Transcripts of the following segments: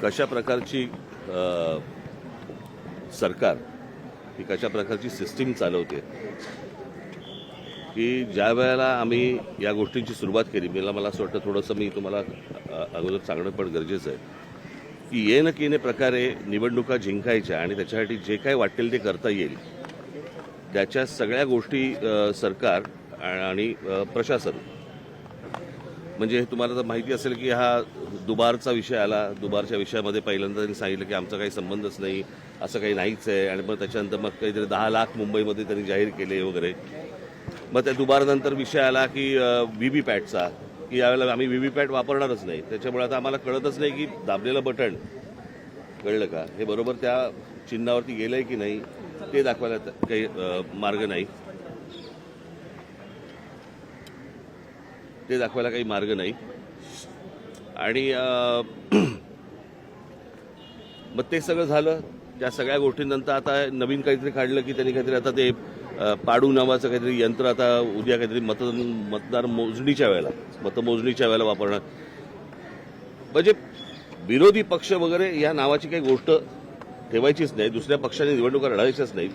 कशा प्रकारची सरकार ही कशा प्रकारची सिस्टीम चालवते की ज्या वेळेला आम्ही या गोष्टींची सुरुवात केली मला असं वाटतं थोडंसं मी तुम्हाला अगोदर सांगणं पण गरजेचं आहे की ये न केने प्रकारे निवडणुका जिंकायच्या आणि त्याच्यासाठी जे काही वाटेल ते करता येईल त्याच्या सगळ्या गोष्टी सरकार आणि प्रशासन म्हणजे तुम्हाला तर माहिती असेल की हा दुबारचा विषय आला. दुबारच्या विषयामध्ये पहिल्यांदा त्यांनी सांगितलं की आमचा काही संबंधच नाही, असं काही नाहीच आहे. आणि मग त्याच्यानंतर मग काहीतरी 10 लाख मुंबईमध्ये त्यांनी जाहीर केले वगैरे. मग त्या दुबारनंतर विषय आला की व्हीव्हीपॅटचा की यावेळेला आम्ही व्हीव्हीपॅट वापरणारच नाही. त्याच्यामुळे आता आम्हाला कळतच नाही की दाबलेलं बटन कळलं का हे बरोबर त्या चिन्हावरती गेलंय की नाही ते दाखवायला काही मार्ग नाही. ते दाखवायला काही मार्ग नाही. आणि मग ते सगळं झालं. त्या सगळ्या गोष्टींनंतर आता नवीन काहीतरी काढलं की त्यांनी काहीतरी आता ते पाडू नावाचं काहीतरी यंत्र आता उद्या काहीतरी मतदार मोजणीच्या वेळेला वापरणार. म्हणजे विरोधी पक्ष वगैरे या नावाची काही गोष्ट ठेवायचीच नाही. दुसऱ्या पक्षाने निवडणुका लढायच्याच नाही.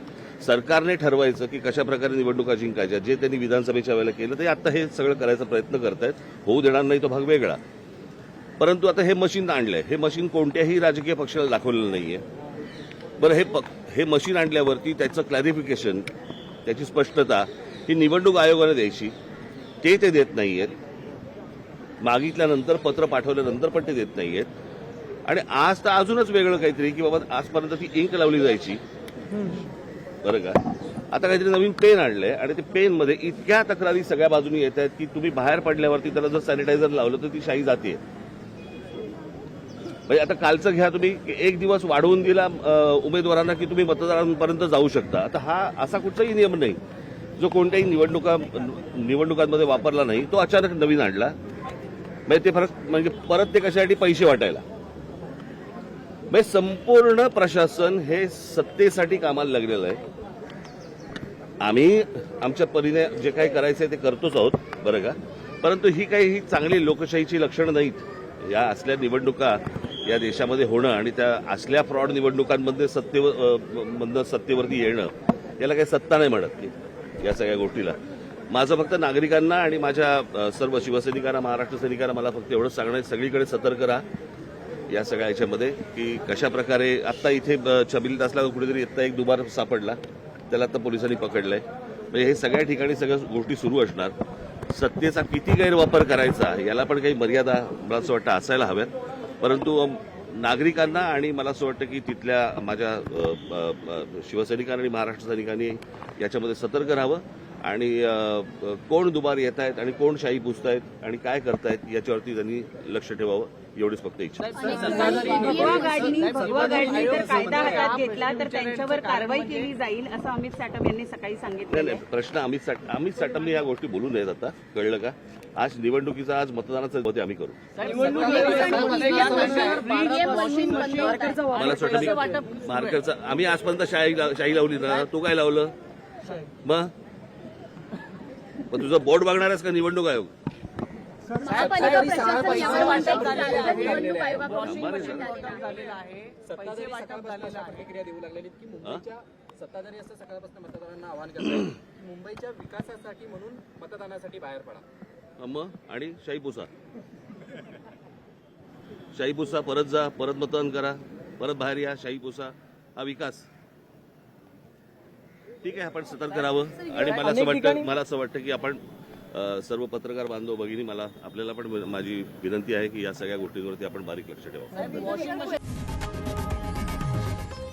सरकारने ठरवायचं की कशा प्रकारे निवडणुका जिंकायच्या. जे त्यांनी विधानसभेच्या वेळेला केलं ते आता हे सगळं करायचा प्रयत्न करतायत. होऊ देणार नाही तो भाग वेगळा. परंतु आता हे मशीन आणलंय. हे मशीन कोणत्याही राजकीय पक्षाला दाखवलेलं नाहीये. बरं हे मशीन आणल्यावरती त्याचं क्लॅरिफिकेशन त्याची स्पष्टता ही निवडणूक आयोगाने द्यायची. ते देत नाहीयेत. मागितल्यानंतर पत्र पाठवल्यानंतर पण ते देत नाहीयेत. आणि आज तर अजूनच वेगळं काहीतरी की बाबा आजपर्यंत ती इंक लावली जायची बरं का. आता काहीतरी नवीन पेन आणलंय आणि ते पेनमध्ये इतक्या तक्रारी सगळ्या बाजूनी येत आहेत की तुम्ही बाहेर पडल्यावरती त्याला जर सॅनिटायझर लावलं तर ती शाई जाते. म्हणजे आता कालचं घ्या तुम्ही एक दिवस वाढवून दिला उमेदवारांना की तुम्ही मतदारांपर्यंत जाऊ शकता. आता हा असा कुठलाही नियम नाही जो कोणत्याही निवडणुकांमध्ये वापरला नाही. तो अचानक नवीन आणला. म्हणजे ते फरक म्हणजे परत ते कशासाठी पैसे वाटायला. म्हणजे संपूर्ण प्रशासन हे सत्तेसाठी कामाला लागलेलं आहे. आम्ही आमच्या परीने जे काही करायचंय ते करतोच आहोत बरं का. परंतु ही काही चांगली लोकशाहीची लक्षणं नाहीत. या असल्या निवडणुका या देशामध्ये होणं आणि त्या असल्या फ्रॉड निवडणुकांमध्ये सत्तेवरती येणं याला काही सत्ता नाही म्हणत या सगळ्या गोष्टीला. माझं फक्त नागरिकांना आणि माझ्या सर्व शिवसैनिकांना महाराष्ट्र सैनिकांना मला फक्त एवढंच सांगणं सगळीकडे सतर्क राहा या सगळ्या याच्यामध्ये की कशा प्रकारे आत्ता इथे छबिलदासला कुठेतरी आत्ता एक दुबार सापडला त्याला आता पोलिसांनी पकडलंय. म्हणजे हे सगळ्या ठिकाणी सगळ्या गोष्टी सुरू असणार. सत्तेचा किती गैरवापर करायचा याला पण काही मर्यादा मला असं वाटतं असायला हव्यात. परंतु नागरिकांना आणि मला असं वाटतं की तिथल्या माझ्या शिवसैनिकांनी आणि महाराष्ट्र सैनिकांनी याच्यामध्ये सतर्क राहावं आणि कोण दुबार येत आहेत आणि कोण शाही पुसतायत आणि काय करतायत याच्यावरती त्यांनी लक्ष ठेवावं एवढीच फक्त इच्छा. भगवा गाडणी जर कायदा हातात घेतला तर त्यांच्यावर कारवाई केली जाईल असं अमित साटम यांनी सकाळी सांगितलं. नाही प्रश्न अमित साटमने या गोष्टी बोलू नयेत. आता कळलं का. आज निवडणुकीचा आज मतदानाचं होते आम्ही करू. मला असं वाटतं मार्करचा आम्ही आजपर्यंत शाही लावली ना. तू काय लावलं मग तुझं बोर्ड बघणार आहेस का निवडणूक आयोग. सत्ताधारी असं सकाळपासून मतदारांना आवाहन करतात मुंबईच्या विकासासाठी म्हणून मतदानासाठी बाहेर पडा. मग आणि शाही पुसा परत जा परत मतदान करा परत बाहेर या शाही पुसा हा विकास. ठीक आहे आपण सतर्क राहावं. आणि मला असं वाटतं की आपण सर्व पत्रकार बांधव भगिनी आपल्याला पण माझी विनंती आहे की या सगळ्या गोष्टींवरती आपण बारीक लक्ष ठेवावं.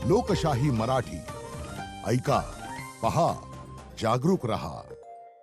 लोकशाही मराठी ऐका पहा जागरूक रहा.